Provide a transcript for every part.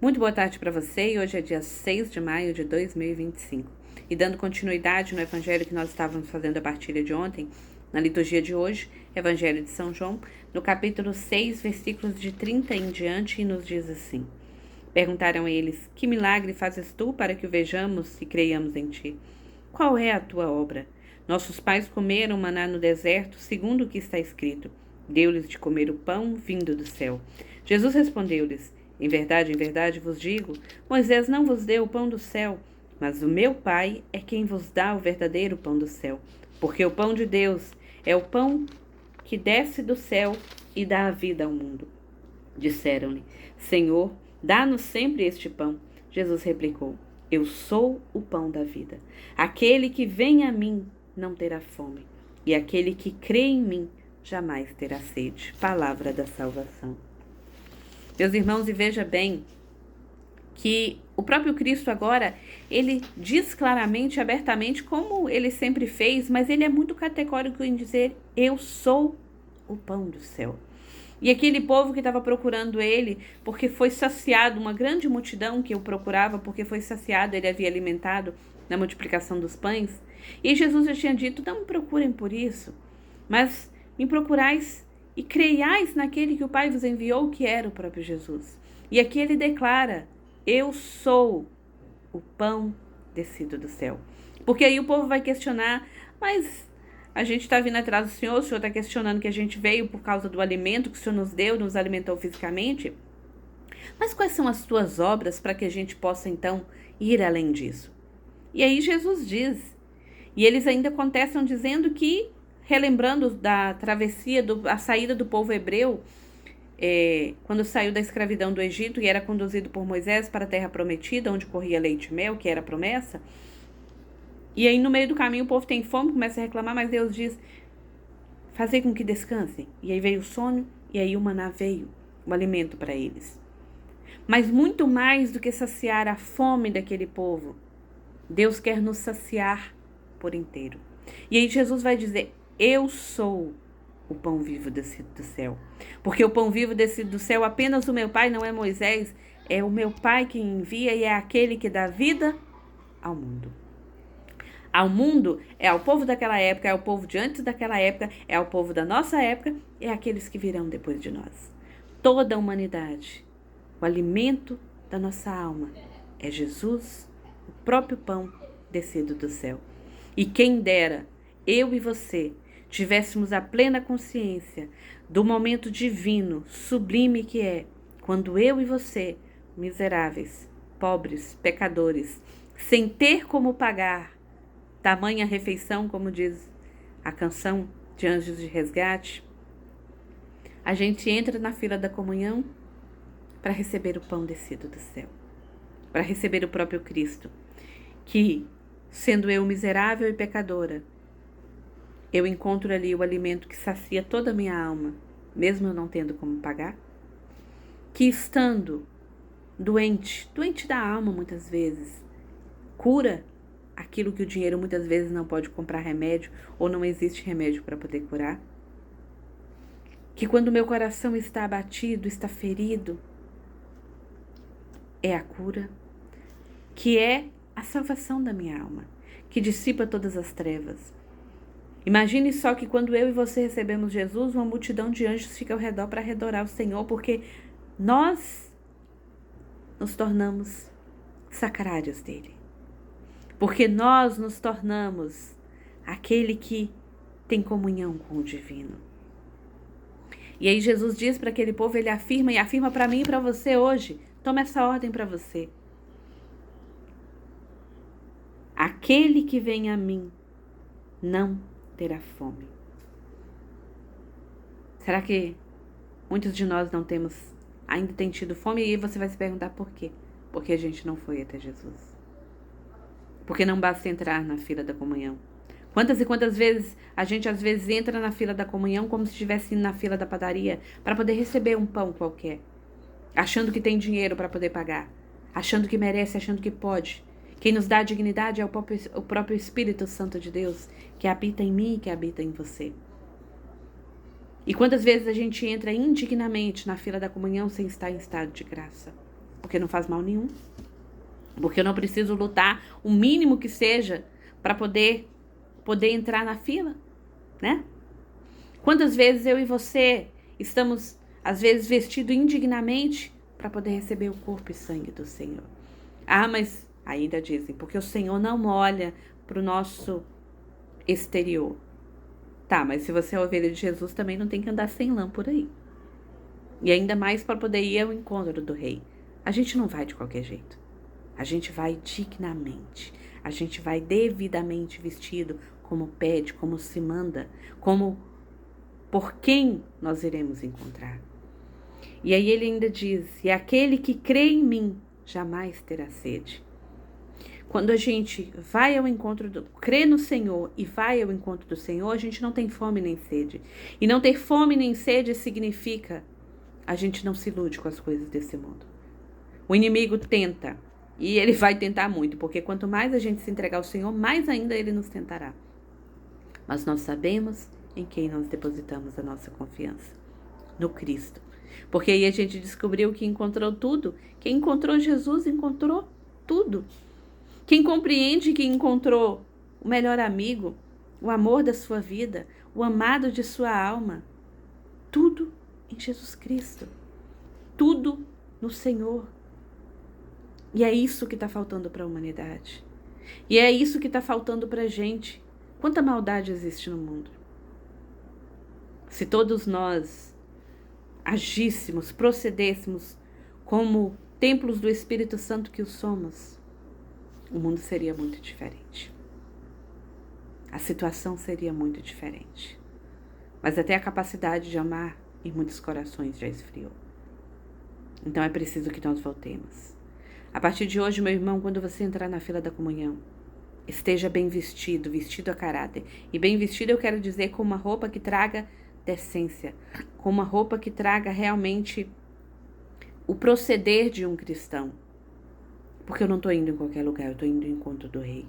Muito boa tarde para você, e hoje é dia 6 de maio de 2025. E dando continuidade no evangelho que nós estávamos fazendo a partilha de ontem, na liturgia de hoje, Evangelho de São João, no capítulo 6, versículos de 30 em diante, e nos diz assim: Perguntaram eles: Que milagre fazes tu para que o vejamos e creiamos em ti? Qual é a tua obra? Nossos pais comeram maná no deserto, segundo o que está escrito. Deu-lhes de comer o pão vindo do céu. Jesus respondeu-lhes: em verdade vos digo, Moisés não vos deu o pão do céu, mas o meu Pai é quem vos dá o verdadeiro pão do céu. Porque o pão de Deus é o pão que desce do céu e dá a vida ao mundo. Disseram-lhe: Senhor, dá-nos sempre este pão. Jesus replicou: Eu sou o pão da vida. Aquele que vem a mim não terá fome, e aquele que crê em mim jamais terá sede. Palavra da salvação. Meus irmãos, e veja bem que o próprio Cristo agora, ele diz claramente, abertamente, como ele sempre fez, mas ele é muito categórico em dizer: eu sou o pão do céu. E aquele povo que estava procurando ele, porque foi saciado, uma grande multidão que o procurava, porque foi saciado, ele havia alimentado na multiplicação dos pães. E Jesus já tinha dito: não me procurem por isso, mas me procurais e creiais naquele que o Pai vos enviou, que era o próprio Jesus. E aqui ele declara: eu sou o pão descido do céu. Porque aí o povo vai questionar: mas a gente está vindo atrás do Senhor, o Senhor está questionando que a gente veio por causa do alimento que o Senhor nos deu, nos alimentou fisicamente. Mas quais são as tuas obras para que a gente possa então ir além disso? E aí Jesus diz, e eles ainda contestam dizendo que, relembrando da travessia, a saída do povo hebreu, quando saiu da escravidão do Egito e era conduzido por Moisés para a terra prometida, onde corria leite e mel, que era a promessa. E aí no meio do caminho o povo tem fome, começa a reclamar, mas Deus diz: fazer com que descansem. E aí veio o sono, e aí o maná veio, o alimento para eles. Mas muito mais do que saciar a fome daquele povo, Deus quer nos saciar por inteiro. E aí Jesus vai dizer: eu sou o pão vivo descido do céu. Porque o pão vivo descido do céu, apenas o meu Pai, não é Moisés, é o meu Pai que envia e é aquele que dá vida ao mundo. Ao mundo é ao povo daquela época, é ao povo de antes daquela época, é ao povo da nossa época, é aqueles que virão depois de nós. Toda a humanidade, o alimento da nossa alma é Jesus, o próprio pão descido do céu. E quem dera, eu e você, tivéssemos a plena consciência do momento divino, sublime que é, quando eu e você, miseráveis, pobres, pecadores, sem ter como pagar tamanha refeição, como diz a canção de Anjos de Resgate, a gente entra na fila da comunhão para receber o pão descido do céu, para receber o próprio Cristo, que, sendo eu miserável e pecadora, eu encontro ali o alimento que sacia toda a minha alma, mesmo eu não tendo como pagar. Que estando doente da alma muitas vezes, cura aquilo que o dinheiro muitas vezes não pode comprar remédio, ou não existe remédio para poder curar. Que quando meu coração está abatido, está ferido, é a cura, que é a salvação da minha alma, que dissipa todas as trevas. Imagine só que quando eu e você recebemos Jesus, uma multidão de anjos fica ao redor para adorar o Senhor, porque nós nos tornamos sacrários dele. Porque nós nos tornamos aquele que tem comunhão com o divino. E aí Jesus diz para aquele povo, ele afirma, e afirma para mim e para você hoje. Toma essa ordem para você. Aquele que vem a mim não terá fome. Será que muitos de nós não temos, ainda tem tido fome? E aí você vai se perguntar por quê? Porque a gente não foi até Jesus. Porque não basta entrar na fila da comunhão. Quantas e quantas vezes a gente às vezes entra na fila da comunhão como se estivesse indo na fila da padaria para poder receber um pão qualquer, achando que tem dinheiro para poder pagar, achando que merece, achando que pode. Quem nos dá a dignidade é o próprio Espírito Santo de Deus, que habita em mim e que habita em você. E quantas vezes a gente entra indignamente na fila da comunhão sem estar em estado de graça? porque não faz mal nenhum. Porque eu não preciso lutar o mínimo que seja para poder entrar na fila, né? Quantas vezes eu e você estamos, às vezes, vestidos indignamente para poder receber o corpo e sangue do Senhor? Ah, mas ainda dizem, porque o Senhor não olha para o nosso exterior. Tá, mas se você é ovelha de Jesus, também não tem que andar sem lã por aí. E ainda mais para poder ir ao encontro do rei. A gente não vai de qualquer jeito. A gente vai dignamente. A gente vai devidamente vestido, como pede, como se manda, como por quem nós iremos encontrar. E aí ele ainda diz, e aquele que crê em mim jamais terá sede. Quando a gente vai ao encontro crê no Senhor e vai ao encontro do Senhor, a gente não tem fome nem sede. E não ter fome nem sede significa a gente não se ilude com as coisas desse mundo. O inimigo tenta, e ele vai tentar muito, porque quanto mais a gente se entregar ao Senhor, mais ainda ele nos tentará. Mas nós sabemos em quem nós depositamos a nossa confiança, no Cristo. Porque aí a gente descobriu que encontrou tudo. Quem encontrou Jesus encontrou tudo. Quem compreende que encontrou o melhor amigo, o amor da sua vida, o amado de sua alma, tudo em Jesus Cristo. Tudo no Senhor. E é isso que está faltando para a humanidade. E é isso que está faltando para a gente. Quanta maldade existe no mundo. Se todos nós agíssemos, procedêssemos como templos do Espírito Santo que o somos, o mundo seria muito diferente. A situação seria muito diferente. Mas até a capacidade de amar em muitos corações já esfriou. Então é preciso que nós voltemos. A partir de hoje, meu irmão, quando você entrar na fila da comunhão, esteja bem vestido, vestido a caráter. E bem vestido eu quero dizer com uma roupa que traga decência, com uma roupa que traga realmente o proceder de um cristão. Porque eu não estou indo em qualquer lugar, eu estou indo ao encontro do rei.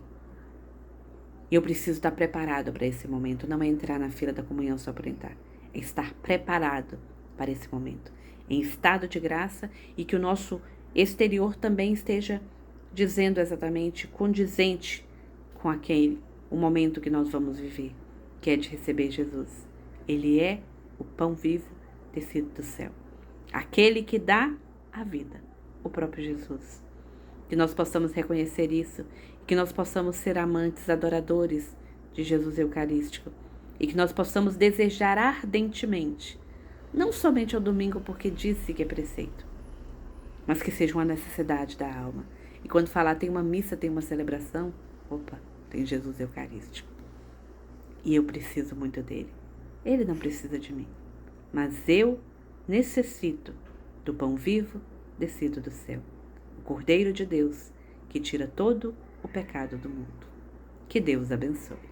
E eu preciso estar preparado para esse momento, não é entrar na fila da comunhão só por entrar. É estar preparado para esse momento, em estado de graça, e que o nosso exterior também esteja dizendo exatamente, condizente com o momento que nós vamos viver, que é de receber Jesus. Ele é o pão vivo descido do céu, aquele que dá a vida, o próprio Jesus. Que nós possamos reconhecer isso, que nós possamos ser amantes, adoradores de Jesus Eucarístico, e que nós possamos desejar ardentemente, não somente ao domingo porque disse que é preceito, mas que seja uma necessidade da alma. E quando falar tem uma missa, tem uma celebração, opa, tem Jesus Eucarístico. E eu preciso muito dele. Ele não precisa de mim, mas eu necessito do pão vivo descido do céu, o Cordeiro de Deus, que tira todo o pecado do mundo. Que Deus abençoe.